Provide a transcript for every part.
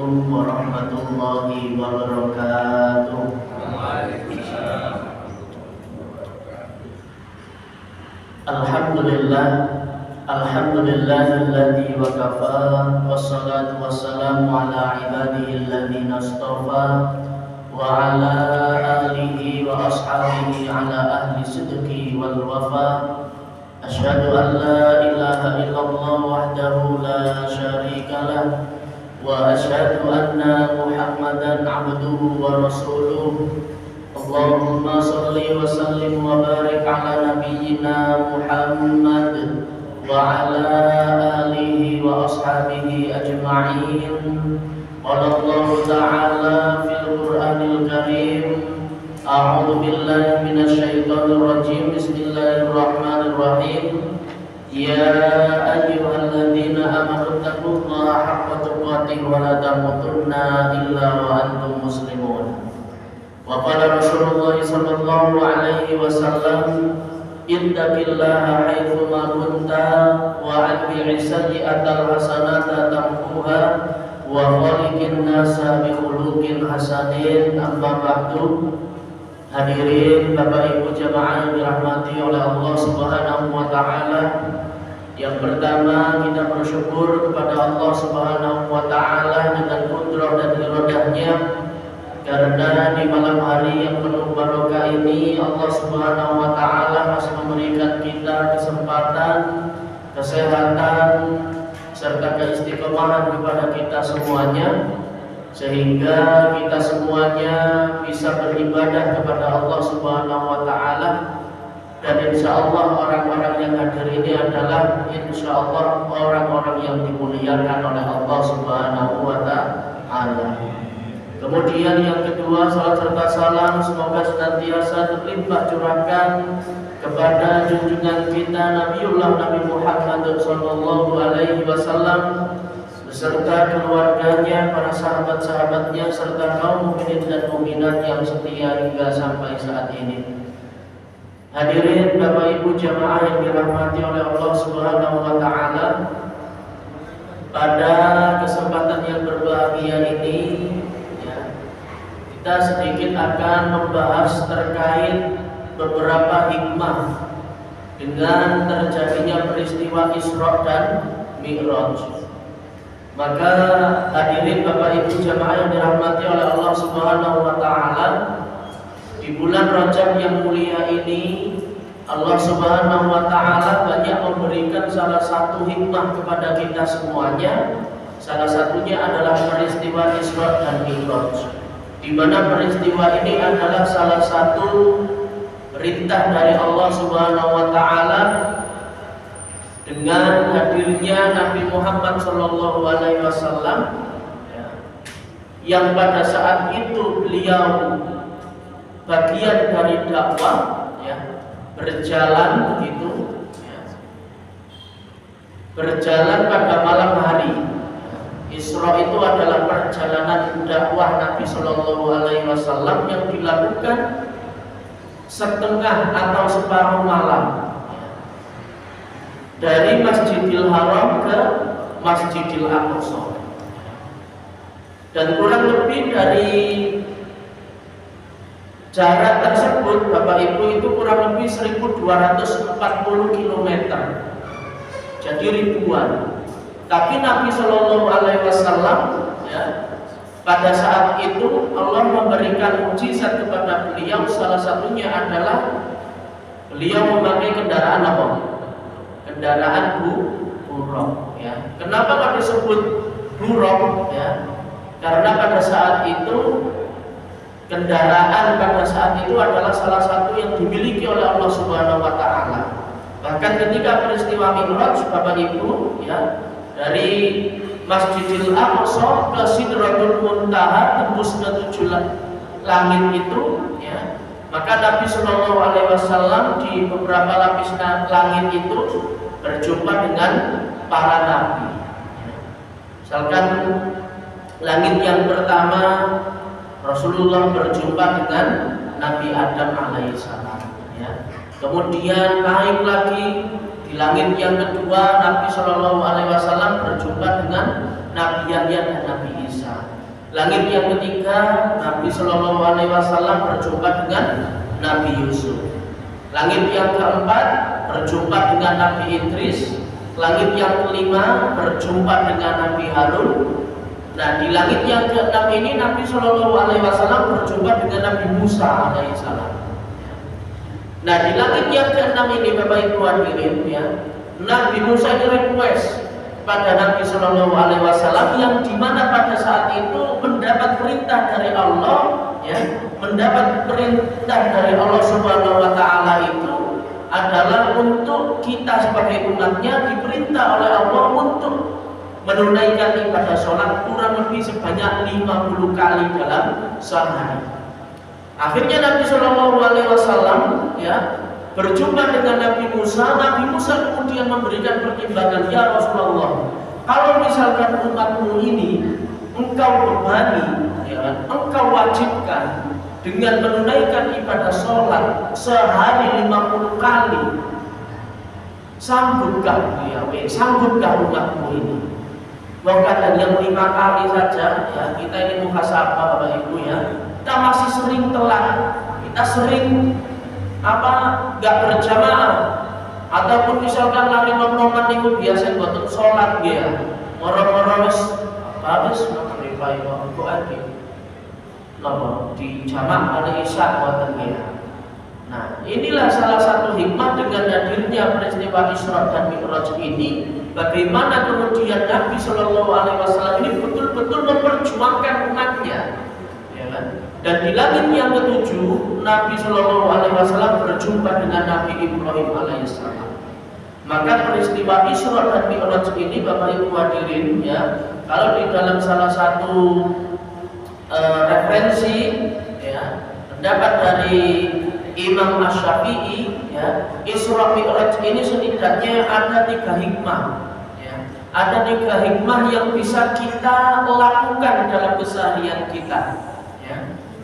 Assalamualaikum warahmatullahi wabarakatuh. Alhamdulillahilladzi wa kafa, wassalatu wassalamu ala ibadihi alladzina istafa, wa ala alihi wa ashabihi ala ahli sidqi wal wafa. Asyhadu an la ilaha illallah wahdahu la syarika lah, wa asyhadu anna Muhammadan abduhu wa rasuluh. Allahumma salli wa sallim wa barik ala nabiyyina Muhammad wa ala alihi wa ashabihi ajma'in. Qala Allah ta'ala fil Qur'anil Karim, a'udzu billahi minasy syaithanir rajim. Bismillahirrahmanirrahim. Ya ayyuhalladzina amanu taqullaha haqqa tuqatih wa la tamutunna illa wa antum muslimun. Wa qala Rasulullah sallallahu alaihi wasallam, ittaqillaha haitsu ma kunta wa atbi'is sayyi'atal hasanata tamhuha wa khaliqin nasa bi khuluqin hasanin. Amma ba'du. Hadirin Bapak Ibu jamaah yang dirahmati oleh Allah Subhanahu wa taala. Yang pertama, kita bersyukur kepada Allah Subhanahu wa taala dengan kudrah dan iradahnya, karena di malam hari yang penuh barokah ini Allah Subhanahu wa taala masih memberikan kita kesempatan, kesehatan serta keistiqomahan kepada kita semuanya, sehingga kita semuanya bisa beribadah kepada Allah Subhanahu wa taala. Dan insyaallah orang-orang yang hadir ini adalah insyaallah orang-orang yang dimuliakan oleh Allah Subhanahu wa taala. Kemudian yang kedua, salat serta salam semoga senantiasa terlimpah curahkan kepada junjungan kita Nabiullah Nabi Muhammad sallallahu alaihi wasallam beserta keluarganya, para sahabat-sahabatnya serta kaum mukminin dan mukminat yang setia hingga sampai saat ini. Hadirin Bapak Ibu jamaah yang dirahmati oleh Allah Subhanahu wa taala, pada kesempatan yang berbahagia ini kita sedikit akan membahas terkait beberapa hikmah dengan terjadinya peristiwa Isra dan Mi'raj. Maka hadirin Bapak Ibu jamaah yang dirahmati oleh Allah Subhanahu wa taala, di bulan Rajab yang mulia ini Allah Subhanahu wa taala banyak memberikan salah satu hikmah kepada kita semuanya. Salah satunya adalah peristiwa Isra dan Mi'raj, di mana peristiwa ini adalah salah satu perintah dari Allah Subhanahu wa taala dengan hadirnya Nabi Muhammad sallallahu alaihi wasallam, yang pada saat itu beliau bagian dari dakwah, berjalan begitu, berjalan pada malam hari. Isra itu adalah perjalanan dakwah Nabi sallallahu alaihi wasallam yang dilakukan setengah atau separuh malam, dari Masjidil Haram ke Masjidil Aqsa. Dan kurang lebih dari jarak tersebut Bapak Ibu itu kurang lebih 1240 km. Jadi ribuan. Tapi Nabi Shallallahu Alaihi Wasallam pada saat itu Allah memberikan mukjizat kepada beliau. Salah satunya adalah beliau memakai kendaraan apa? Kendaraan buruk. Kenapa kok disebut buruk? Karena pada saat itu kendaraan pada saat itu adalah salah satu yang dimiliki oleh Allah Subhanahu wa taala. Bahkan ketika peristiwa Mi'raj Bapak Ibu, dari Masjidil Aqsa ke Sidratul Muntaha, tembus ke 7 langit itu, maka Nabi Sallallahu Alaihi Wasallam di beberapa lapis langit itu berjumpa dengan para nabi. Misalkan langit yang pertama Rasulullah berjumpa dengan Nabi Adam alaihissalam. Kemudian naik lagi di langit yang kedua, Nabi Shallallahu Alaihi Wasallam berjumpa dengan Nabi Yahya dan Nabi Isa. Langit yang ketiga, Nabi Shallallahu Alaihi Wasallam berjumpa dengan Nabi Yusuf. Langit yang keempat, berjumpa dengan Nabi Idris. Langit yang kelima, berjumpa dengan Nabi Harun. Nah, di langit yang keenam ini Nabi Shallallahu Alaihi Wasallam berjumpa dengan Nabi Musa alaihissalam. Nah, di langit yang keenam ini, Bapak Ibu hadirin, ya, Nabi Musa ini request pada Nabi Shallallahu Alaihi Wasallam yang dimana pada saat itu mendapat perintah dari Allah, ya, mendapat perintah dari Allah Subhanahu Wa Taala itu adalah untuk kita sebagai umatnya diperintah oleh Allah untuk menunaikan ibadah sholat kurang lebih sebanyak 50 kali dalam sehari. Akhirnya Nabi Shallallahu Alaihi Wasallam, ya, berjumpa dengan Nabi Musa. Nabi Musa kemudian memberikan pertimbangan, ya Rasulullah, kalau misalkan umatmu ini engkau bebani, ya, engkau wajibkan dengan menunaikan ibadah sholat sehari 50 kali, sanggupkah sanggupkah umatmu ini? Bahkan yang 5 kali saja, ya, kita ini muhasabah Bapak Ibu, ya, kita masih sering telat, kita sering nggak berjamaah, ataupun misalkan lari nom-noman itu biasa buat sholat dia moro-moro habis maghrib itu lagi nopo di jamaah ada isya buatan dia. Nah, inilah salah satu hikmah dengan hadirnya peristiwa Isra dan Mi'raj ini, bagaimana kemudian Nabi Shallallahu Alaihi Wasallam ini betul-betul memperjuangkan umatnya, ya kan? Dan di langit yang ketujuh, Nabi Shallallahu Alaihi Wasallam berjumpa dengan Nabi Ibrahim alaihissalam. Maka peristiwa Isra dan Mi'raj ini, Bapak Ibu hadirin, ya, kalau di dalam salah satu referensi, ya, pendapat dari Imam Asy-Syafi'i, ya, Isra Mi'raj ini setidaknya ada 3 hikmah, ya. Ada 3 hikmah yang bisa kita lakukan dalam keseharian kita, ya.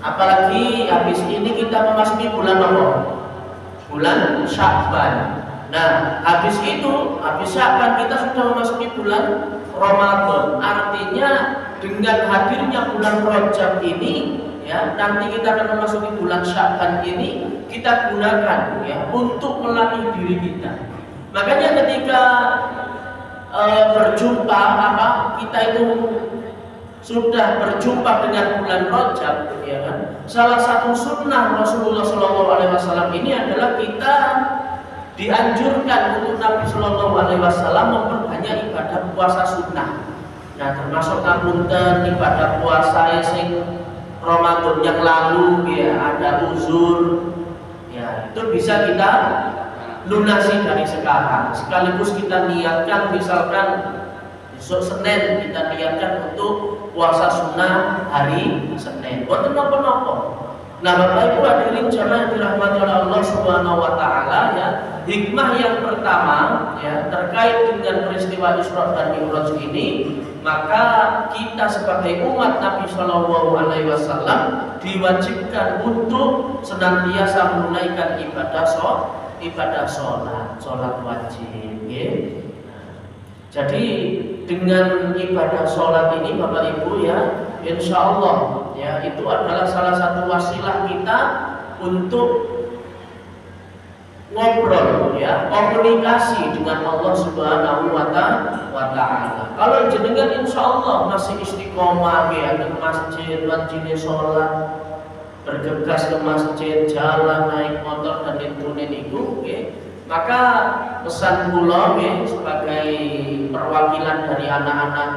Apalagi habis ini kita memasuki bulan apa? Bulan Sya'ban. Nah, habis Sya'ban kita sudah memasuki bulan Ramadan. Artinya dengan hadirnya bulan Rajab ini, ya, nanti kita akan memasuki bulan Sya'ban ini, kita gunakan, ya, untuk melatih diri kita. Makanya ketika berjumpa, kita itu sudah berjumpa dengan bulan Rajab, ya kan? Salah satu sunnah Rasulullah SAW ini adalah kita dianjurkan untuk Nabi Shallallahu Alaihi Wasallam memperbanyak ibadah puasa sunnah. Nah, termasuk ngapunten ibadah puasa sing Ramadan yang lalu, ya, ada uzur, ya, itu bisa kita lunasi dari sekarang. Sekaligus kita niatkan, misalkan besok Senin kita niatkan untuk puasa sunnah hari Senin. Boten napa-napa. Nah, Bapak Ibu hadirin jamaah dirahmati oleh Allah Subhanahu wa taala, ya, hikmah yang pertama, ya, terkait dengan peristiwa Isra dan Mi'raj ini, maka kita sebagai umat Nabi Shallallahu Alaihi Wasallam diwajibkan untuk senantiasa menunaikan ibadah sholat wajib, ya. Jadi dengan ibadah sholat ini, Bapak Ibu, ya, insya Allah, ya, itu adalah salah satu wasilah kita untuk ngobrol, ya, komunikasi dengan Allah Subhanahu wa Ta'ala. Kalau jenengan insya Allah masih istiqomah, ya, ke masjid, wajibnya sholat, bergegas ke masjid, jalan, naik motor dan itu, ya, maka pesan kula, ya, sebagai perwakilan dari anak-anak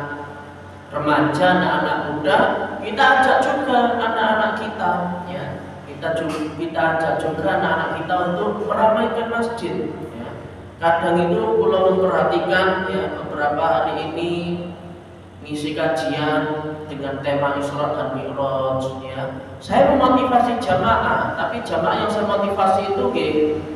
remaja, anak-anak muda, kita ajak juga anak-anak kita, ya, kita ajak juga anak-anak kita untuk meramaikan masjid, ya. Kadang itu kula memperhatikan, ya, beberapa hari ini ngisi kajian dengan tema Isra dan Mi'raj, ya. Saya memotivasi jamaah, tapi jamaah yang saya motivasi itu nggih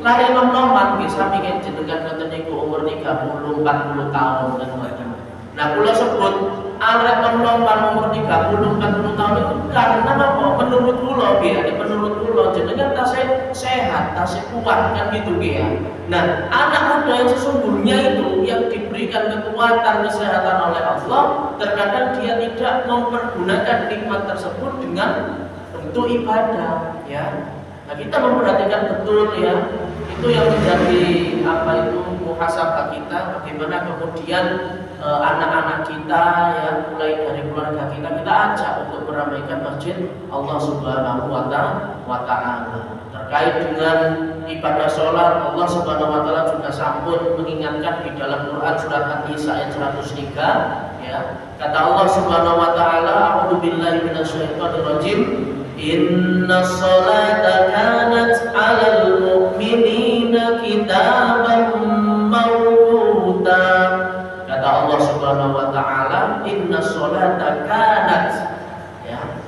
lari nom-noman, nggih sami jenengan ngoten niku umur 30 40 tahun dan macam. Nah, kula sebut arek lompat umur 30-40 tahun itu karena apa? Menurut kula menurut kula jenengan tasih sehat, tasih kuat kan gitu ya. Nah, anak muda yang sesungguhnya itu yang diberikan kekuatan kesehatan oleh Allah, terkadang dia tidak mempergunakan nikmat tersebut dengan bentuk ibadah ya. Nah, kita memperhatikan betul ya, itu yang menjadi muhasabah kita, bagaimana kemudian anak-anak kita ya, mulai dari keluarga kita ajak untuk meramaikan masjid Allah Subhanahu wa Ta'ala. Terkait dengan ibadah sholat, Allah Subhanahu wa Ta'ala juga sampun mengingatkan di dalam Quran surat An-Nisa ayat 103 ya. Kata Allah Subhanahu wa Ta'ala, a'udzubillahi minasyaitonir rajim, inna sholata kanat 'alal mu'minina kitaban mawquta. Kata Allah Subhanahu wa Ta'ala, inna sholata kanat ya.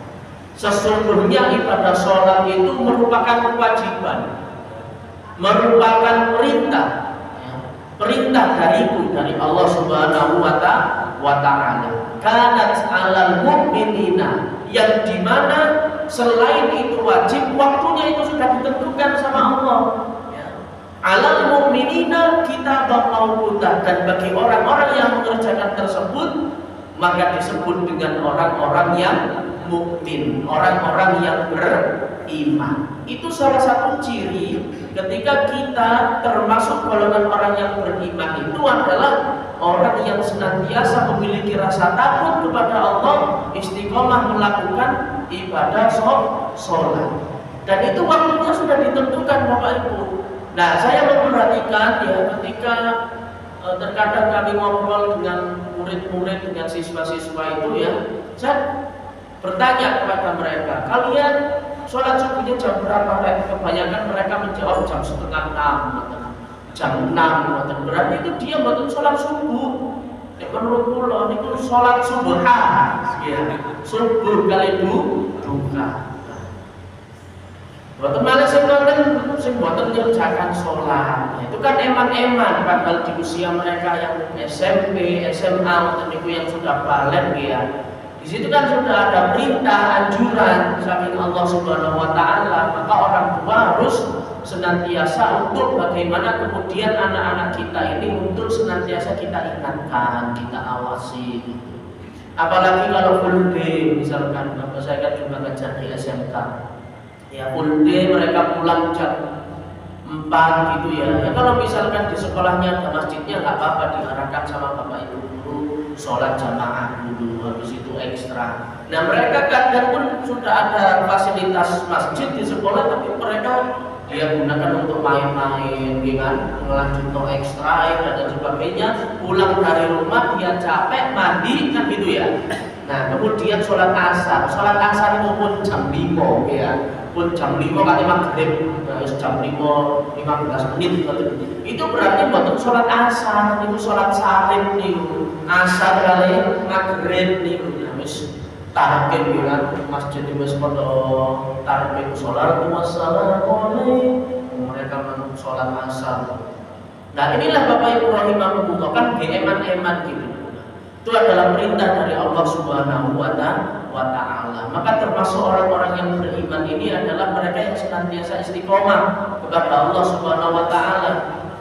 Sesungguhnya ibadah sholat itu merupakan kewajiban, merupakan perintah ya. Perintah dari Allah Subhanahu wa Ta'ala. Kanat 'alal mu'minina, yang dimana selain itu wajib, waktunya itu sudah ditentukan sama Allah ya. Alal mu'minina kitaban mawquta, dan bagi orang-orang yang mengerjakan tersebut maka disebut dengan orang-orang yang mukmin, orang-orang yang beriman. Itu salah satu ciri ketika kita termasuk golongan orang yang beriman, itu adalah orang yang senantiasa memiliki rasa takut kepada Allah, istiqomah melakukan ibadah sholat. Dan itu waktunya sudah ditentukan Bapak Ibu. Nah, saya memperhatikan ya, ketika terkadang kami ngobrol dengan murid-murid, dengan siswa-siswa itu ya, saya bertanya kepada mereka, kalian sholat subuhnya jam berapa? Kebanyakan mereka menjawab jam 5:30, jam 6. Berarti itu dia betul sholat subuh. Ya, menurut kula niku sholat subuhan ya, subuh kali duka. Boten malah sing boten ngerjakan sholat. Itu kan eman-eman bakal di usia mereka yang SMP, SMA atau niku yang sudah balik ya. Di situ kan sudah ada perintah, anjuran saking Allah Subhanahu wa Ta'ala, maka orang tua harus senantiasa untuk bagaimana kemudian anak-anak kita ini untuk senantiasa kita ingatkan, kita awasi. Apalagi kalau full day, misalkan bapak saya kan juga ngajar di SMK. Ya full day mereka pulang jam 4 gitu ya. Ya kalau misalkan di sekolahnya ada masjidnya nggak apa-apa, diarahkan sama bapak ibu dulu sholat jamaah dulu, habis itu ekstra. Nah mereka kadang pun sudah ada fasilitas masjid di sekolah, tapi mereka dia gunakan untuk main-main, kan, melanjut no ekstra dan sebagainya. Pulang dari rumah dia capek, mandi kan gitu ya. Nah kemudian sholat asar itu pun jam 5 ya, pun jam 5 kali maghrib, jam 5:15 menit. Itu berarti buat sholat asar, itu sholat sarim nih, asar kali maghrib nih, habis target kan masjid di Mespodo target sholat wassalamualaikum, mereka menunggu sholat asar. Nah inilah Bapak Ibu rahimahumullah, kan eman-eman gitu. Itu adalah perintah dari Allah Subhanahu wa Ta'ala. Maka termasuk orang-orang yang beriman ini adalah mereka yang senantiasa istiqomah kepada Allah Subhanahu wa Ta'ala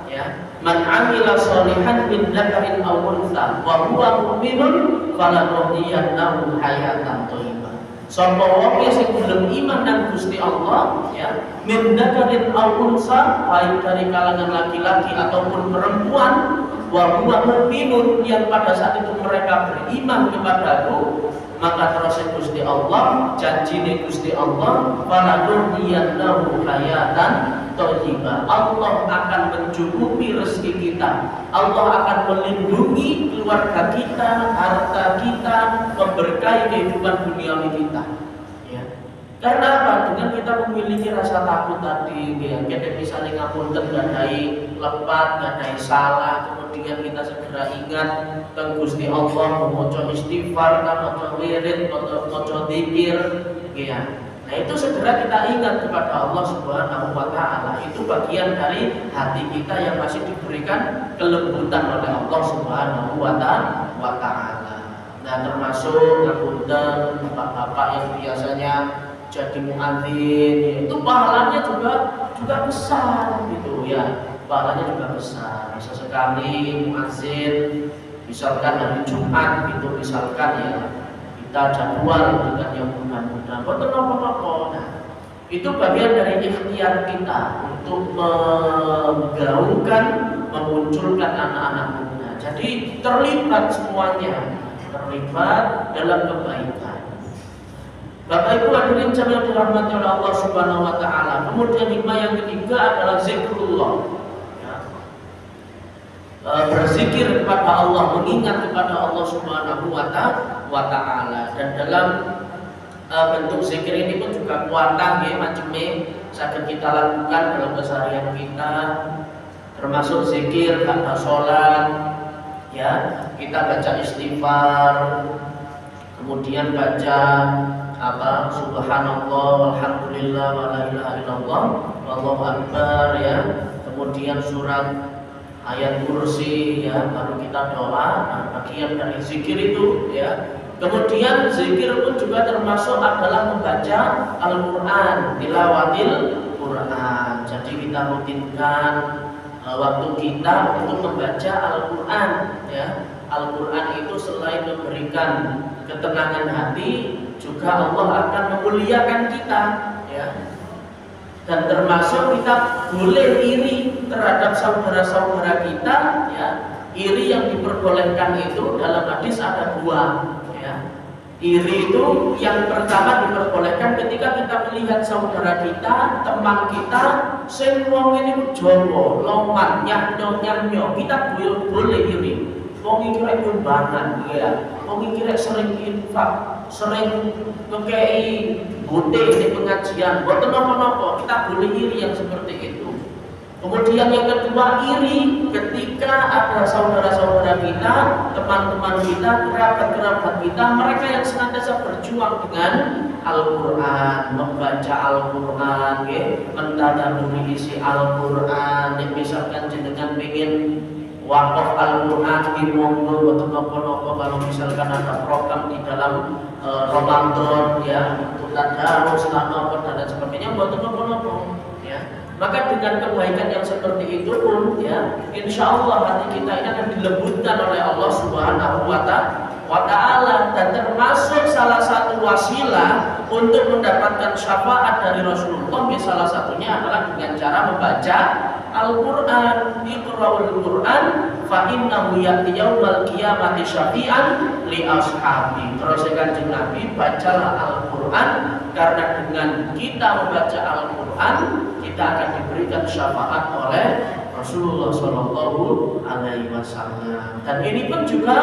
ya. Man 'amila sholihan min dzakarin aw untha wa huwa mu'minun falanuhyiyannahu hayatan thayyibah. Sapa wong sing gelem iman nang Gusti Allah ya, min dzakarin aw untha, baik dari kalangan laki-laki ataupun perempuan, wa huwa mu'minun, yang pada saat itu mereka beriman kepadaku, maka terus Gusti Allah, janjine Gusti Allah, falanuhyiyannahu hayatan thayyibah. Allah akan mencukupi rezeki kita, Allah akan melindungi keluarga kita, harta kita, memberkahi kehidupan duniawi kita ya. Karena apa? Dengan kita memiliki rasa takut tadi ya, kita bisa ngapunten gadai lepat, gadai salah, kemudian kita segera ingat tentang Gusti Allah, maca istighfar, maca wirid, maca zikir ya. Nah itu segera kita ingat kepada Allah Subhanahu wa Ta'ala. Itu bagian dari hati kita yang masih diberikan kelembutan oleh Allah Subhanahu wa Ta'ala. Nah, termasuk ngapunten bapak-bapak yang biasanya jadi muadzin, itu pahalanya juga besar gitu ya. Pahalanya juga besar. Sesekali muadzin misalkan hari Jumat gitu misalkan ya, kita jadwal dengan yang muda-muda, boten apa-apa. Nah, itu bagian dari ikhtiar kita untuk menggaungkan, memunculkan anak-anak muda. Jadi terlibat semuanya, terlibat dalam kebaikan. Bapak Ibu hadirin yang dirahmati oleh Allah Subhanahu wa taala. Kemudian hikmah yang ketiga adalah zikrullah. Ya. Berzikir kepada Allah, mengingat kepada Allah Subhanahu wa taala. Dan dalam bentuk zikir ini pun juga kuatah ya, macamnya saged kita lakukan dalam keseharian kita, termasuk zikir kata sholat ya, kita baca istighfar, kemudian baca subhanallah walhamdulillah wa la ilaha illallah wallahu akbar ya, kemudian surat ayat kursi ya, baru kita doa. Nah, bagian dari zikir itu ya. Kemudian zikir pun juga termasuk adalah membaca Al-Quran, tilawatil Quran. Jadi kita rutinkan waktu kita untuk membaca Al-Quran ya. Al-Quran itu selain memberikan ketenangan hati, juga Allah akan memuliakan kita ya. Dan termasuk kita boleh iri terhadap saudara-saudara kita ya. Iri yang diperbolehkan itu dalam hadis ada dua ya. Iri itu yang pertama diperbolehkan ketika kita melihat saudara kita, teman kita sing wong ini jowo, lomat, nyanyo, kita boleh iri. Wong iki rek nyumbangan ya. Wong iki rek sering infak, sering ngekei bote di pengajian, boten napa-napa, kita boleh iri yang seperti itu. Kemudian yang kedua, iri ketika ada saudara-saudara kita, teman-teman kita, kerabat-kerabat kita, mereka yang senantiasa berjuang dengan Al-Quran, membaca Al-Quran, ya, mentadaburi isi Al-Quran. Yang misalkan jenengan ingin wakaf Al-Quran di monggo boten napa-napa, kalau misalkan ada program di dalam Ramadan ya, untuk tadarus dan sebagainya, boten napa-napa ya. Maka dengan kebaikan yang seperti itu pun ya, insya Allah hati kita ini akan dilembutkan oleh Allah Subhanahu wa taala, dan termasuk salah satu wasilah untuk mendapatkan syafaat dari Rasulullah. Salah satunya adalah dengan cara membaca Al-Quran. Iqra'ul Quran fa innahu ya'ti yaumal qiyamati syafi'an li ashabi. Terus Kanjeng Nabi, bacalah Al-Quran, karena dengan kita membaca Al-Quran kita akan diberikan syafaat oleh Rasulullah Shallallahu Alaihi Wasallam. Dan ini pun juga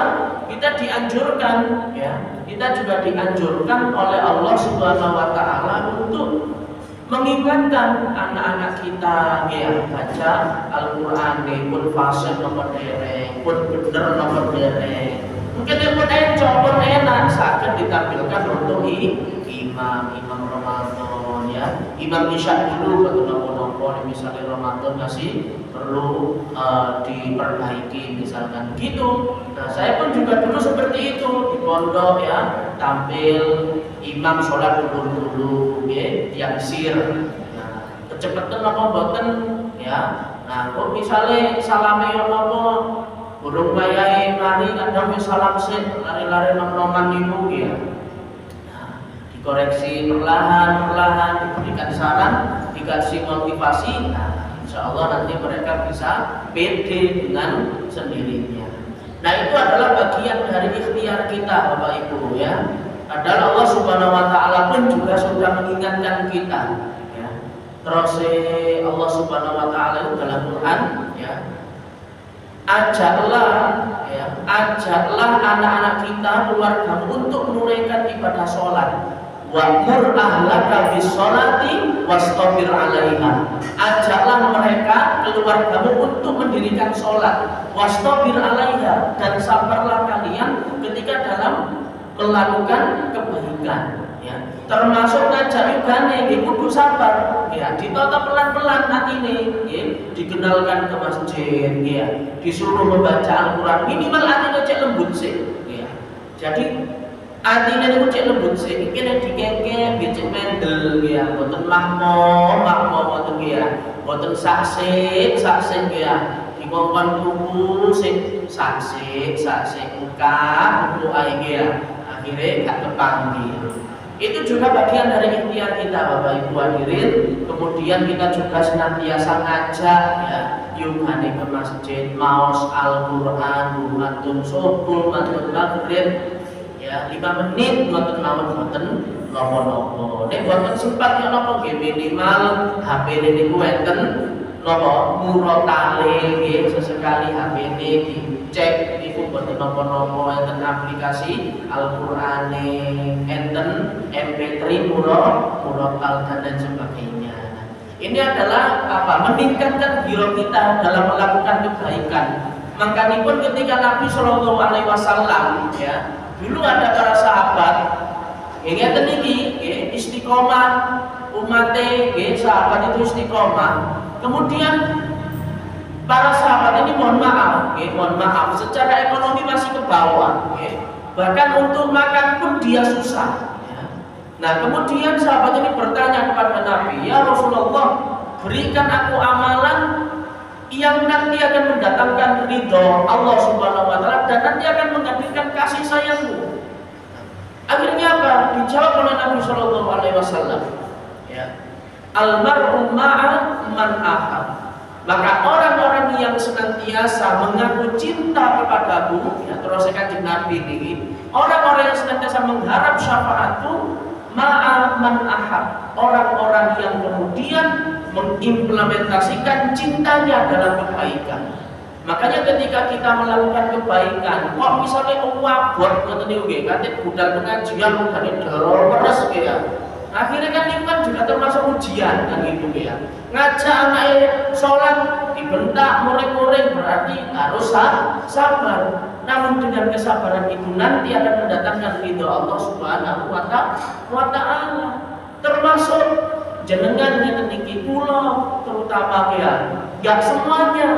kita dianjurkan ya, kita juga dianjurkan oleh Allah Subhanahu Wa Taala untuk mengingatkan anak-anak kita ya, baca Al-Quran pun fasih nomor dereng, pun bener nomor dereng. Mungkin yang pun pun enak sakit ditampilkan untuk imam Ramadan ya, imam Isya dulu nopo misalnya Ramadan masih perlu diperbaiki misalkan gitu. Nah, saya pun juga dulu seperti itu di pondok ya, tampil imam sholat dulu ya, yaksir. Nah, kecepatan apa boten ya. Nah, kok misalnya salame apa burung wayahe mari kadang wis salam sik lari-lari nom-noman niku ya. Nah, dikoreksi perlahan, diberikan saran, dikasih motivasi. Nah, insya Allah nanti mereka bisa pede dengan sendirinya. Nah, itu adalah bagian dari ikhtiar kita Bapak Ibu ya. Padahal Allah Subhanahu wa taala pun juga sudah mengingatkan kita ya. Terus Allah Subhanahu wa taala dalam Quran ya, ajaklah anak-anak kita, keluarga untuk menunaikan ibadah sholat. Wa'mur ahlaka bis-sholati wastabir 'alaiha. Ajaklah mereka, keluargamu, untuk mendirikan sholat. Wastabir 'alaiha, dan sabarlah kalian ketika dalam melakukan kebaikan ya. Termasuk ngajak yugane nggih kudu sabar ya, ditata pelan-pelan atine ya, dikenalkan ke masjid ya, disuruh membaca Al-Qur'an minimal atine cek lembut sih ya. Jadi artinya itu cek lembut sih, kira dikengke, cek mendel ya, boten mahmo boten ya, boten saksik ya, dikongkon tubuh sing saksik muka tubuh aing ya, akhirnya gak kepanggil. Itu juga bagian dari ikhtiar kita Bapak Ibu hadirin. Kemudian kita juga senantiasa ngajak ya, yuk ke masjid, maos Al-Quran, mantun subuh, mantun maghrib ya 5 menit mboten mawon nopo-nopo. Nek mboten sempat ya nopo nggih minimal HP niku enten nopo murotale nggih sesekali HP dicek niku mboten nopo-nopo, enten aplikasi Al-Qur'ane, enten MP3 murotal dan sebagainya. Ini adalah meningkatkan giro kita dalam melakukan kebaikan. Makanya pun ketika Nabi Shallallahu Alaihi Wasallam ya, dulu ada para sahabat yang ngeten iki istiqomah umate sahabat itu istiqomah. Kemudian para sahabat ini mohon maaf secara ekonomi masih ke bawah bahkan untuk makan pun dia susah ya. Nah kemudian sahabat ini bertanya kepada Nabi, ya Rasulullah, berikan aku amalan yang nanti akan mendatangkan ridho Allah Subhanahu wa Ta'ala dan nanti akan menghadirkan kasih sayangmu. Akhirnya apa? Dijawab oleh Nabi Shallallahu Alaihi Wasallam ya, almar'u ma'a man ahab. Maka orang-orang yang senantiasa mengaku cinta kepadamu ya, terus Kanjeng Nabi ini, orang-orang yang senantiasa mengharap syafaatmu, ma'a man ahab, orang-orang yang kemudian mengimplementasikan cintanya dalam kebaikan. Makanya ketika kita melakukan kebaikan, kok misalnya wabot ngoten niku nggih, kate budal pengajian mungkin doro peres ya. Akhirnya kan itu kan juga termasuk ujian kan gitu ya. Ngajak anaknya sholat dibentak muring-muring berarti harus sabar. Namun dengan kesabaran itu nanti akan mendatangkan ridho Allah Subhanahu wa Ta'ala. Termasuk jenengan yang niki kula terutama ya, enggak semuanya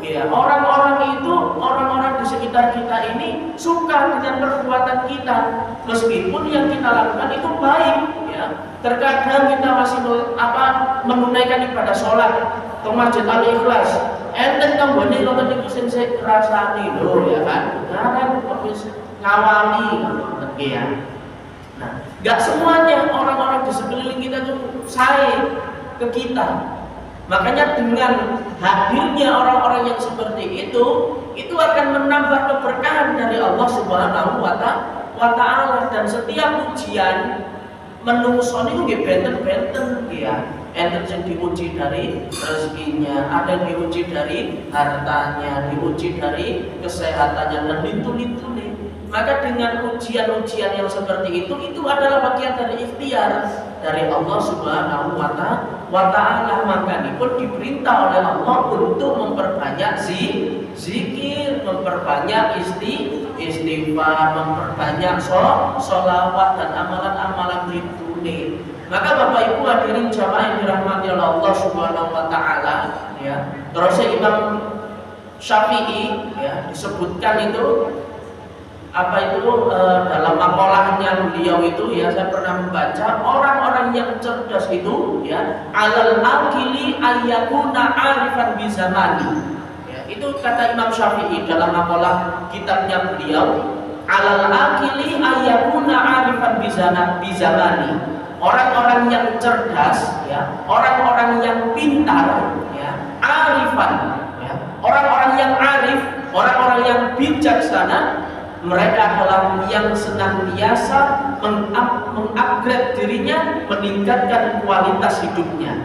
ya, orang-orang itu, orang-orang di sekitar kita ini suka dengan perbuatan kita meskipun yang kita lakukan itu baik ya. Terkadang kita masih menunaikan ibadah sholat ke Masjid Al-Ikhlas, enten tanggone ngoten niku sing rasani lho ya kan, kan ngawali ngoten ya. Nah, gak semuanya orang-orang di sekeliling kita itu sayang ke kita. Makanya dengan hadirnya orang-orang yang seperti itu akan menambah keberkahan dari Allah Subhanahu wa Ta'ala. Dan setiap ujian menungso niku nggih benten-benten ya. Enten sing diuji dari rezekinya, ada yang diuji dari hartanya, diuji dari kesehatannya dan itu. Maka dengan ujian-ujian yang seperti itu adalah bagian dari ikhtiar dari Allah Subhanahu wa Ta'ala. Maka ini pun diperintah oleh Allah untuk memperbanyak zikir, memperbanyak istighfar, memperbanyak sholawat dan amalan-amalan itu. Maka Bapak Ibu hadirin jamaah yang dirahmati oleh Allah Subhanahu wa Ta'ala ya. Terus Imam Syafi'i ya disebutkan itu dalam makolahnya beliau itu ya, saya pernah membaca orang-orang yang cerdas itu ya, alal akili ayyakuna arifan bizamani ya, itu kata Imam Syafi'i dalam makalah kitabnya beliau, alal akili ayyakuna arifan bizamani, orang-orang yang cerdas ya, orang-orang yang pintar ya, arifan ya, orang-orang yang arif, orang-orang yang bijaksana, mereka adalah yang senantiasa mengupgrade dirinya, meningkatkan kualitas hidupnya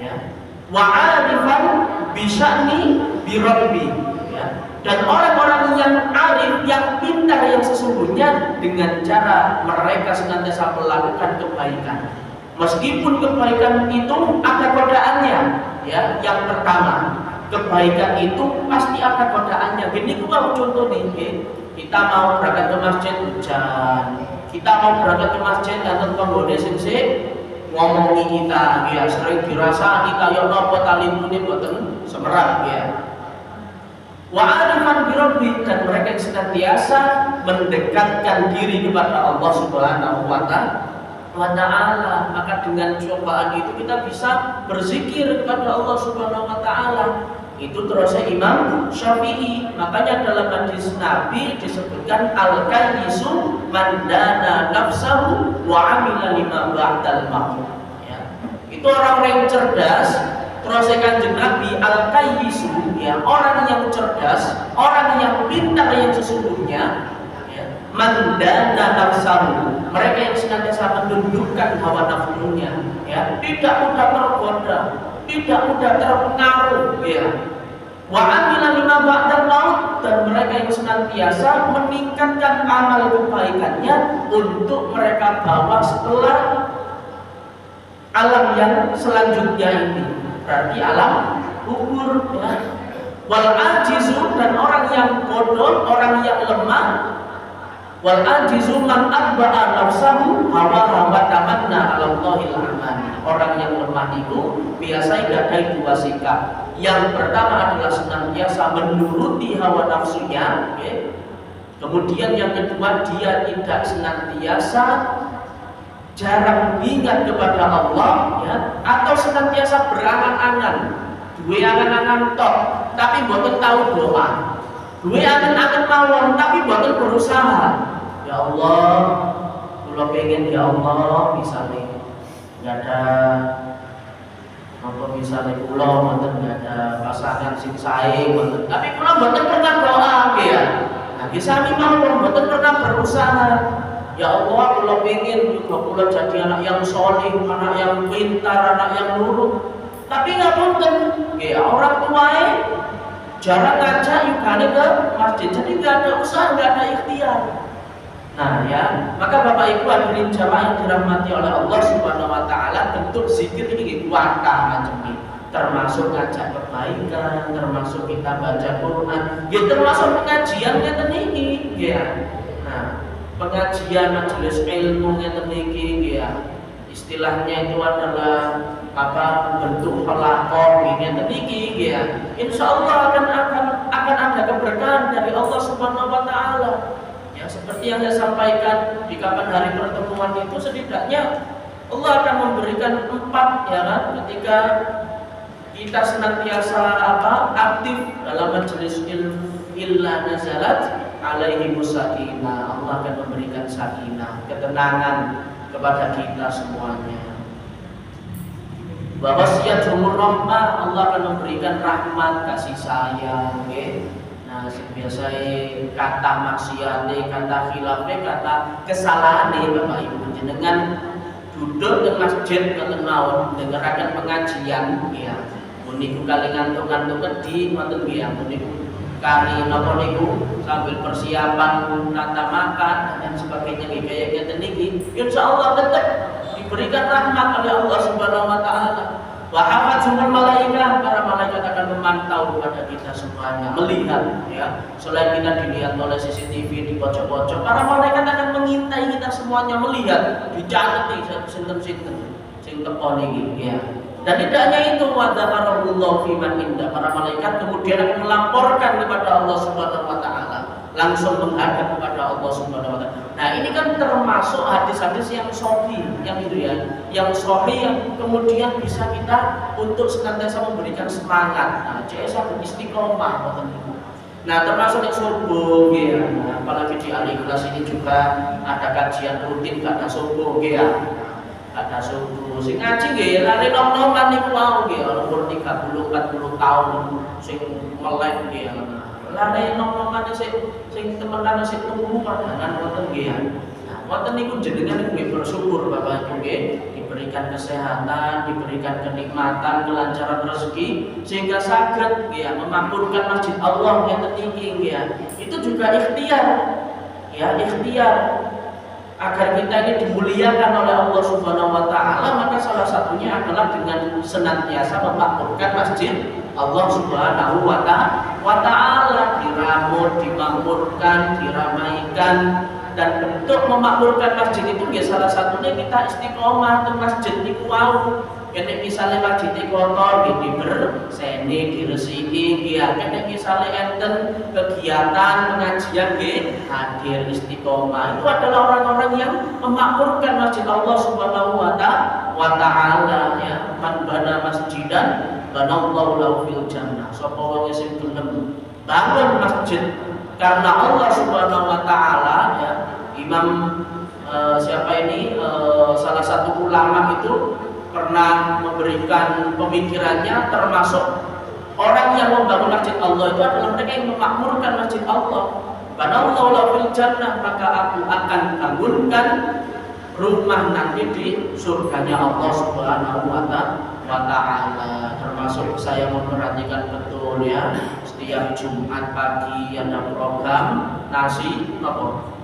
ya. Wa 'arifan bisya'ni birabbi ya. Dan orang-orang yang arif, yang pintar, yang sesungguhnya dengan cara mereka senantiasa melakukan kebaikan. Meskipun kebaikan itu ada godaannya ya. Yang pertama, kebaikan itu pasti ada godaannya. Gini gua contoh nih, kita mau berangkat ke masjid hujan, kita mau berangkat ke masjid dan penggone sing ngomongi kita ya, sering dirasa kita yo napa talintune boten semerap ya. Wa arifan birabbi, dan mereka yang senantiasa mendekatkan diri kepada Allah Subhanahu wa ta'ala. Maka dengan cobaan itu kita bisa berzikir kepada Allah Subhanahu wa ta'ala. Itu terusnya Imam Syafi'i. Makanya dalam hadis Nabi disebutkan al-kayyisu man dana nafsahu wa amila lima ba'dal maut. Ya. Itu orang-orang yang cerdas. Terusnya Kanjeng Nabi al-kayyisu, ya, orang yang cerdas, orang yang pintar yang sesungguhnya, ya, man dana nafsahu, mereka yang senantiasa menundukkan hawa nafsunya, ya, tidak mudah tergoda, tidak mudah terpengaruh, ya. Wa amila lima ba'dal maut, dan mereka yang senantiasa meningkatkan amal kebaikannya untuk mereka bawa setelah alam yang selanjutnya ini, berarti alam kubur, ya. Wal ajizu, dan orang yang bodoh, orang yang lemah, wal ajizu man atba'a nafsahu hawa tamanna 'ala Allahil amani. Orang yang lemah itu biasa ada dua sikap. Yang pertama adalah senantiasa menuruti hawa nafsunya, okay? Kemudian yang kedua, dia tidak senantiasa jarang ingat kepada Allah, ya, atau senantiasa berangan-angan, duwe angan-angan tok, tapi mboten tahu doa. Duwe angan-angan mawon, tapi mboten berusaha. Ya Allah, kula pengen ya Allah, misalnya nggak ada apa, misalnya kula mboten nggak ada pasangan sing sae, mboten, tapi kula mboten pernah doa, ya. Nah, bisa mawon mboten pernah berusaha. Ya Allah, kula pengen juga kula jadi anak yang soleh, anak yang pintar, anak yang nurut. Tapi nggak mungkin, ya, orang tuae jarang ngajak yukane ke masjid, jadi nggak ada usaha, nggak ada ikhtiar. Nah, ya, maka Bapak Ibu hadirin jamaah yang dirahmati oleh Allah Subhanahu wa ta'ala, bentuk zikir ini kuatah macam ini, termasuk ngajak kebaikan, termasuk kita baca Quran, ya, termasuk pengajian ngeten iki, ya. Nah, pengajian majelis ilmu ngeten iki, ya, istilahnya itu adalah apa, bentuk halaqah ngeten iki, ya. Insyaallah akan ada keberkahan dari Allah Subhanahu wa ta'ala. Ya, seperti yang saya sampaikan di kapan hari pertemuan itu, setidaknya Allah akan memberikan 4, ya kan, ketika kita senantiasa aktif dalam majelis ilmu, illa nazalat alaihi sakinah, Allah akan memberikan sakinah, ketenangan kepada kita semuanya. Bahwa wasiyatuhur rahmah, Allah akan memberikan rahmat, kasih sayang, okay? Nah, biasanya kata maksiate, kata khilafe, kata kesalahan Bapak Ibu, jenengan duduk di masjid ngoten mawon dengeraken pengajian, ya. Niku kali ngantuk-ngantuk di ngoten nggih, niku kari napa niku sambil persiapan tata makan dan sebagainya nggih, kaya ngeten niki, insyaallah tetap diberikan rahmat oleh Allah Subhanahu wa ta'ala. Wa hafatzul malaikah, para malaikat akan memantau kepada kita semuanya, melihat, ya. Selain kita dilihat oleh CCTV di pojok-pojok, para malaikat akan mengintai kita semuanya, melihat, dicateti sinten-sinten sing teko niki, ya. Dan tidak hanya itu, wa dzakarallahu fi man inda, para malaikat kemudian akan melaporkan kepada Allah Subhanahu wa ta'ala, langsung menghadap kepada Allah Subhanahu wa ta'ala. Nah, ini kan termasuk hadis-hadis yang sahih, yang itu ya, yang sahih, yang kemudian bisa kita untuk senantiasa memberikan semangat. Nah, jasa istiqomah. Nah, termasuk yang subuh, ya. Nah, apalagi di Al-Ikhlas ini juga ada kajian rutin pada subuh, ya. Ada subuh, sing ngaji nggih lare nom-noman niku wau nggih, umur 30 40 tahun sing melek nggih. Lare nom-noman sing temenan sing tunggu padahal wonten nggih. Nah, wonten niku jenengan nggih bersyukur Bapak Ibu nggih, diberikan kesehatan, diberikan kenikmatan, kelancaran rezeki sehingga saged nggih memakmurkan masjid Allah yang tinggi nggih. Itu juga ikhtiar. Ya, ikhtiar agar kita ini dimuliakan oleh Allah Subhanahu wa ta'ala, maka salah satunya adalah dengan senantiasa memakmurkan masjid Allah Subhanahu wa ta'ala, diramut, dimakmurkan, diramaikan. Dan bentuk memakmurkan masjid itu ya salah satunya kita istiqomah ke masjid niku wau, Kene misalnya masjid kotor dibersihkan, diresiki, ya. Kene misalnya enten kegiatan pengajian hadir istiqomah. Itu adalah orang-orang yang memakmurkan masjid Allah Subhanahu wa Ta'ala, ya. Man bana masjidan banallahu lahu fil jannah. Sapa wong sing gelem bangun masjid karena Allah Subhanahu wa Ta'ala, ya. Imam salah satu ulama itu pernah memberikan pemikirannya, termasuk orang yang membangun masjid Allah itu adalah mereka yang memakmurkan masjid Allah. Banallahu lahu fil jannah, maka aku akan bangunkan rumah nanti di surganya Allah Subhanahu wa Ta'ala. Termasuk saya memperhatikan betul, ya, setiap Jumat pagi ada program nasi apa?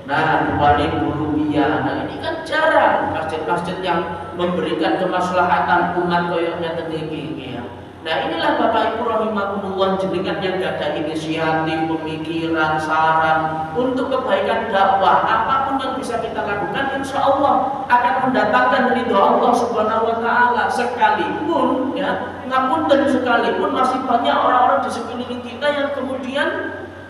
Nah, Rupiah. Nah, ini kan jarang masjid-masjid yang memberikan kemaslahatan umat koyoknya tengiki, ya. Nah, inilah Bapak Ibu rahimakumullah, jenengan yang ada inisiatif, pemikiran, saran untuk kebaikan dakwah, apapun yang bisa kita lakukan, insya Allah akan mendatangkan ridho Allah Subhanahu wa Ta'ala. Sekalipun, ya, ngapunten, sekalipun masih banyak orang-orang di sekeliling kita yang kemudian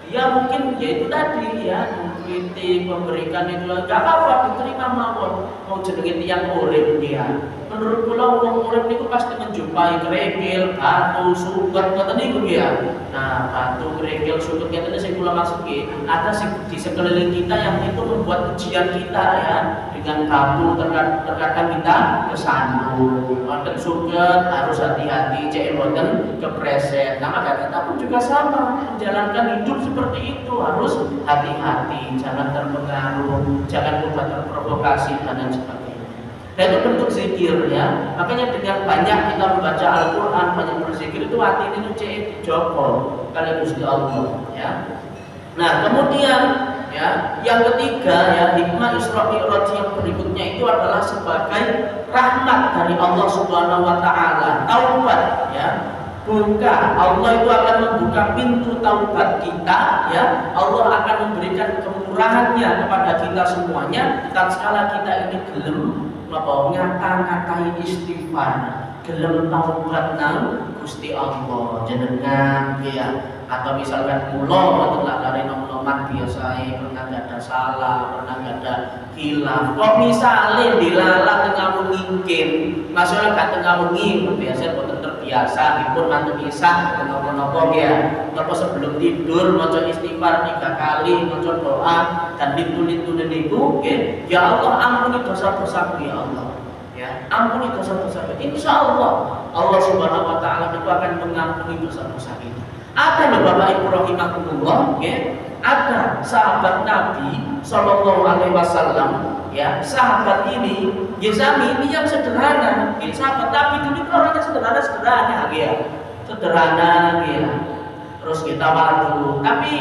dia mungkin yaitu tadi, ya, mengkritik, memberikan itu, gak apa-apa, diterima mawon. Mau jenenge tiyang urip, dia. Menurut kula wong urip niku pasti menjumpai kerikil, batu, suket, ngoten niku, ya. Nah, batu, kerikil, suket ngeten sing kula maksud nggih, ada di sekeliling kita yang itu membuat ujian kita, ya. Dengan batu terkadang kita kesandung, wonten suket harus hati-hati, cek mboten kepreset. Nah, maka kita pun juga sama menjalankan hidup seperti itu, harus hati-hati, jangan terpengaruh, jangan mudah terprovokasi dan lain sebagainya. Dan itu bentuk zikir, ya. Makanya dengan banyak kita membaca Al-Quran, banyak berzikir, itu hati ini cek dijoko kali Gusti Allah, ya. Nah, kemudian, ya, yang ketiga, ya, hikmah Isra Mi'raj yang berikutnya itu adalah sebagai rahmat dari Allah Subhanahu wa Ta'ala, taubat, ya. Buka, Allah itu akan membuka pintu taubat kita, ya. Allah akan memberikan kemurahannya kepada kita semuanya tatkala kita ini gelem ngata-ngatai istighfar, gelem taubat nang Gusti Allah jenengan, ya. Atau misalkan kula mboten lakare nom-noman biasa, pernah ada salah, pernah ada hilaf, kok misale dilalah tengah ngingkin, masalah gak tengah wengi, biasa boten terbiasa dipun mantu isah napa-napa, ya. Napa sebelum tidur maca istighfar 3 kali, maca doa dan lintu-lintune niku, nggih, ya Allah ampuni dosa-dosaku, ya Allah. Ya, ampuni dosa-dosa. Insyaallah Allah Subhanahu wa Ta'ala itu akan mengampuni dosa-dosa itu. Ada loh Bapak Ibu rahimakumullah, ya, ada sahabat Nabi Sallallahu Alaihi Wasallam, ya, sahabat ini, ya, sami ini yang sederhana, ya, sahabat Nabi dulu itu orangnya sederhana, ya, sederhana, ya. Terus kita waktu, tapi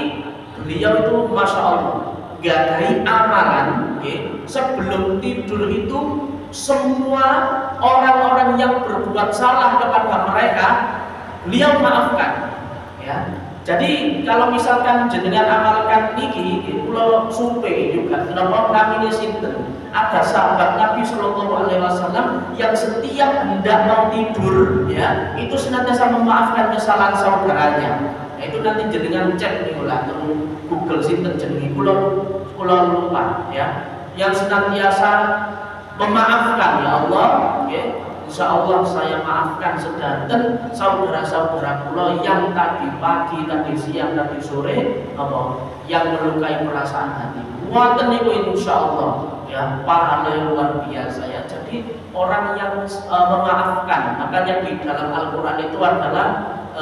beliau itu masya Allah, gadai amalan, ya, sebelum tidur itu semua orang-orang yang berbuat salah kepada mereka, beliau maafkan. Ya, jadi kalau misalkan jenengan amalkan niki, kula supe juga. Kenapa namine sinten? Ada sahabat Nabi Sallallahu Alaihi Wasallam yang setiap hendak mau tidur, ya, itu senantiasa memaafkan kesalahan saudaranya. Nah, itu nanti jenengan cek nih lah, Google sinten jenenge, kula lupa, ya. Yang senantiasa memaafkan, ya Allah, ya. Insya Allah saya maafkan sedanten saudara-saudara kula yang tadi pagi, tadi siang, tadi sore apa yang melukai perasaan hati. Wonten niku insya Allah, ya, pahala yang luar biasa, ya. Jadi orang yang memaafkan, makanya di dalam Al-Quran itu adalah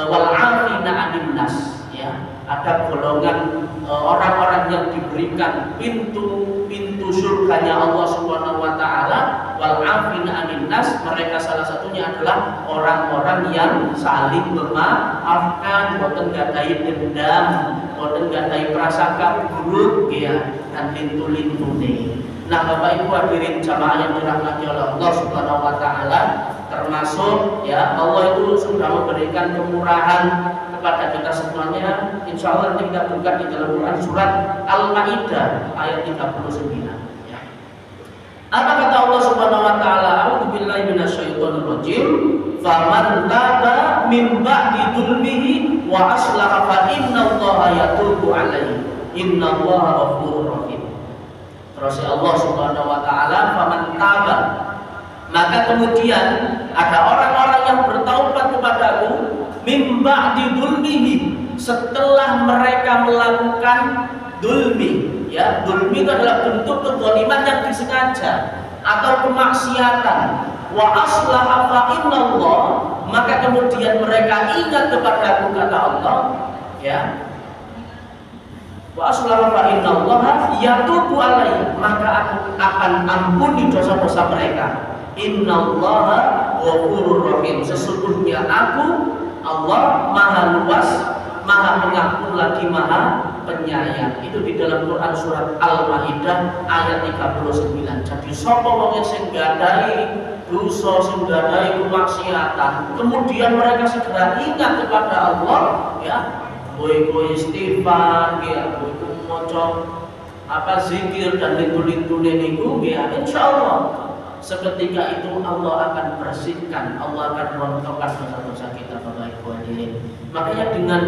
wal 'afina 'anil nas, ya. Ada golongan orang-orang yang diberikan pintu surganya Allah Subhanahu wa Ta'ala, wal 'afina 'anil nas, mereka salah satunya adalah orang-orang yang saling memaafkan, boten gadahi dendam, boten gadahi prasangka buruk, ya, dan lintu-lintune. Nah, Bapak Ibu hadirin jamaah yang dirahmati oleh Allah Subhanahu wa Ta'ala, termasuk, ya, Allah itu sudah memberikan kemurahan kepada kita semuanya. Insya Allah nanti kita buka di dalam Quran surat Al-Maidah ayat 39. Ya. Apa kata Allah Subhanahu wa Ta'ala? A'udzubillahi minasyaitonirrajim. faman taba min ba'di dzulmihi wa aslaha fa innallaha yatubu alaihi innallaha ghafurur rahim. Terus Allah Subhanahu wa taala faman taba, maka kemudian ada orang-orang yang bertaubat kepadaku min ba'di dzulmihi, setelah mereka melakukan dzulmi. Ya, dzulmi itu adalah bentuk kezaliman yang disengaja atau kemaksiatan. Wa aslaha fa innallah, maka kemudian mereka ingat kepadaku, kata Allah, ya. Wa aslaha fa innallaha yatubu alaihi, maka aku akan ampuni dosa-dosa mereka. Innallaha ghafurur rahim, sesungguhnya aku Allah Maha luas, Maha pengampun lagi Maha penyayang. Itu di dalam Quran surat Al-Maidah ayat 39. Jadi sapa wong sing gadai dosa, sing gadai kemaksiatan, kemudian mereka segera ingat kepada Allah, ya, kowe istighfar, ya, kowe maca zikir dan lintu-lintune niku, ya, insyaallah seketika itu Allah akan bersihkan, Allah akan merontokkan dosa-dosa kita, Bapak Ibu hadirin. Makanya dengan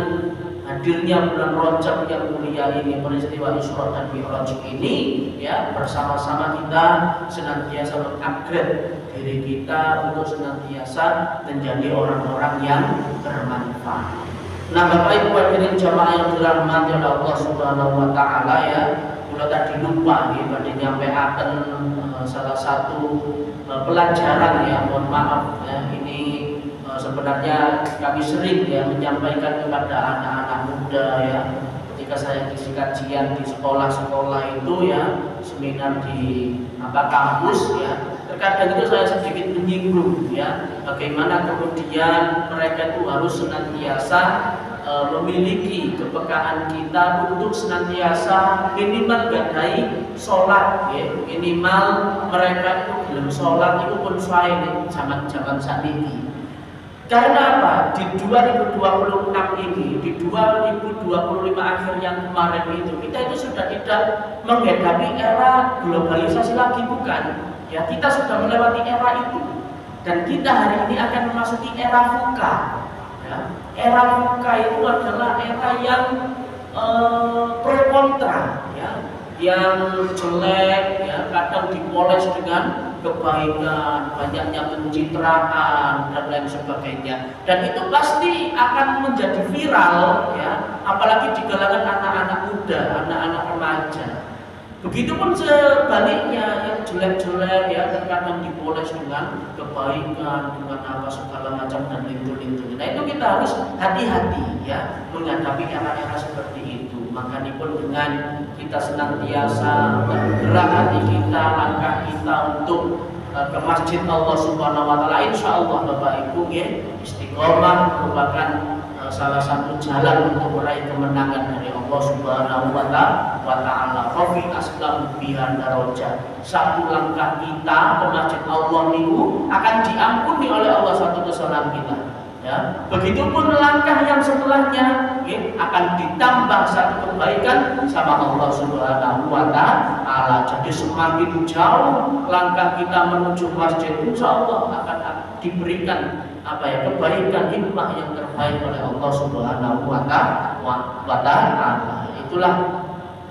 hadirnya bulan Rajab yang mulia ini, peristiwa Isra dan Mi'raj ini, ya, bersama-sama kita senantiasa mengupgrade diri kita untuk senantiasa menjadi orang-orang yang bermanfaat. Nah, Bapak Ibu hadirin jamaah yang dirahmati oleh Allah Subhanahu wa taala, ya, kalau tadi lupa ya, pada nyampaikan salah satu pelajaran, ya, mohon maaf, ya, ini sebenarnya kami sering, ya, menyampaikan kepada anak-anak muda, ya, ketika saya isi kajian di sekolah-sekolah itu, ya, seminar di kampus, ya, terkadang itu saya sedikit menyinggung, ya, bagaimana kemudian mereka itu harus senantiasa memiliki kepekaan kita untuk senantiasa minimal gadai sholat, ya, minimal mereka itu belum sholat itu pun suai zaman-zaman saat ini. Karena apa? Di 2026 ini, di 2025 akhir yang kemarin itu, kita itu sudah tidak menghadapi era globalisasi lagi, bukan? Ya, kita sudah melewati era itu, dan kita hari ini akan memasuki era VUCA. Ya, era VUCA itu adalah era yang pro kontra, ya, yang jelek, ya, kadang dipoles dengan kebaikan, banyaknya pencitraan dan lain sebagainya, dan itu pasti akan menjadi viral, ya, apalagi di kalangan anak-anak muda, anak-anak remaja. Begitupun sebaliknya, yang jelek-jelek, ya, terkadang dipoles dengan kebaikan, dengan apa segala macam dan lintu-lintunya. Nah, itu kita harus hati-hati, ya, menghadapi era-era seperti itu. Makanya pun dengan kita senantiasa bergerak hati kita, langkah kita untuk ke masjid Allah Subhanahu wa taala, insyaallah Bapak Ibu, ya, istiqomah merupakan salah satu jalan untuk meraih kemenangan dari Allah Subhanahu wa taala. Rafi aslam bihan darajat. Satu langkah kita ke masjid Allah niku akan diampuni oleh Allah satu kesalahan kita. Ya, begitupun langkah yang setelahnya, ya, akan ditambah satu kebaikan sama Allah Subhanahu wa taala. Jadi semakin jauh langkah kita menuju masjid, insyaallah akan diberikan kebaikan, hikmah yang terbaik oleh Allah Subhanahu wa taala. Itulah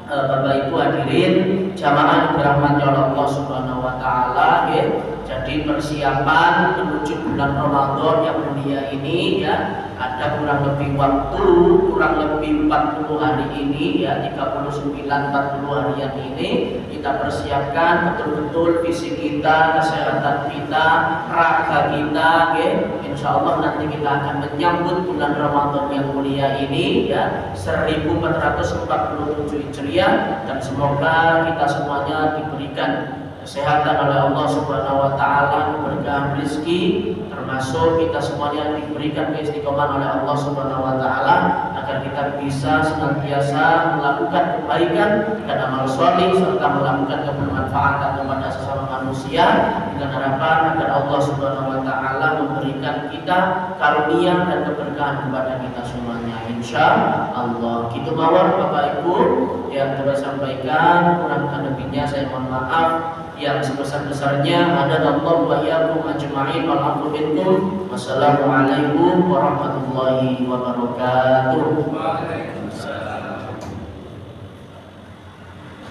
Bapak Ibu hadirin jamaah yang dirahmati oleh Allah Subhanahu wa taala, ya. Jadi persiapan menuju bulan Ramadan yang mulia ini, ya, ada kurang lebih waktu, kurang lebih 40 hari ini, ya, 39-40 harian ini kita persiapkan betul-betul fisik kita, kesehatan kita, raga kita, ya. Insya Allah nanti kita akan menyambut bulan Ramadan yang mulia ini, ya, 1447 Hijriah, dan semoga kita semuanya diberikan kesehatan oleh Allah Subhanahu wa taala, keberkahan rezeki, termasuk kita semuanya diberikan keistiqomahan oleh Allah Subhanahu wa taala agar kita bisa senantiasa melakukan kebaikan dan amal saleh serta melakukan kebermanfaatan kepada sesama manusia, dengan harapan agar Allah Subhanahu wa taala memberikan kita karunia dan keberkahan kepada kita semuanya, insya Allah. Gitu mawar Bapak Ibu yang telah sampaikan, kurang lebihnya saya mohon maaf. Yang sebesar-besarnya ada Allah wa iyyakum ajma'in wal 'afwu minkum fikum. Wassalamualaikum warahmatullahi wabarakatuh.